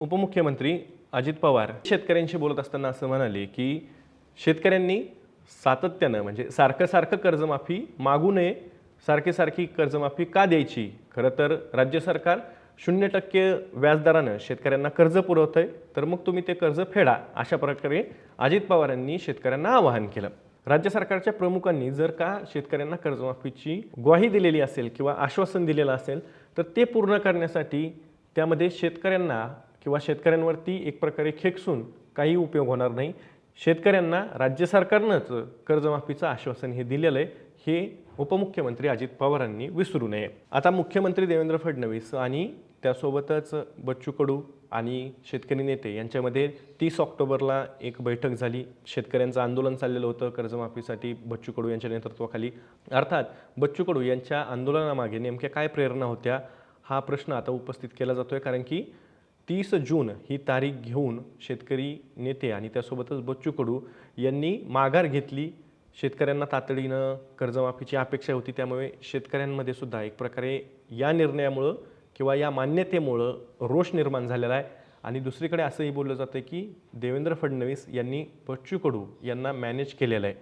उपमुख्यमंत्री अजित पवार शेतकऱ्यांशी बोलत असताना असं म्हणाले की शेतकऱ्यांनी सातत्यानं म्हणजे सारखं कर्जमाफी मागू नये, सारखी कर्जमाफी का द्यायची? खरं तर राज्य सरकार 0% व्याजदरानं शेतकऱ्यांना कर्ज पुरवतंय, तर मग तुम्ही ते कर्ज फेडा, अशा प्रकारे अजित पवारांनी शेतकऱ्यांना आवाहन केलं. राज्य सरकारच्या प्रमुखांनी जर का शेतकऱ्यांना कर्जमाफीची ग्वाही दिलेली असेल किंवा आश्वासन दिलेलं असेल, तर ते पूर्ण करण्यासाठी त्यामध्ये शेतकऱ्यांना किंवा शेतकऱ्यांवरती एक प्रकारे खेकसून काही उपयोग होणार नाही. शेतकऱ्यांना राज्य सरकारनंच कर्जमाफीचं आश्वासन हे दिलेलं आहे, हे उपमुख्यमंत्री अजित पवारांनी विसरू नये. आता मुख्यमंत्री देवेंद्र फडणवीस आणि त्यासोबतच बच्चू कडू आणि शेतकरी नेते यांच्यामध्ये 30 ऑक्टोबरला एक बैठक झाली. शेतकऱ्यांचं आंदोलन चाललेलं होतं कर्जमाफीसाठी बच्चू कडू यांच्या नेतृत्वाखाली. अर्थात बच्चू कडू यांच्या आंदोलनामागे नेमक्या काय प्रेरणा होत्या, हा प्रश्न आता उपस्थित केला जातोय. कारण की 30 जून ही तारीख घेऊन शेतकरी नेते आणि त्यासोबतच बच्चू कडू यांनी माघार घेतली. शेतकऱ्यांना तातडीनं कर्जमाफीची अपेक्षा होती, त्यामुळे शेतकऱ्यांमध्ये सुद्धा एक प्रकारे या निर्णयामुळं किंवा या मान्यतेमुळं रोष निर्माण झालेला आहे. आणि दुसरीकडे असंही बोललं जातं की देवेंद्र फडणवीस यांनी बच्चू कडू यांना मॅनेज केलेलं आहे.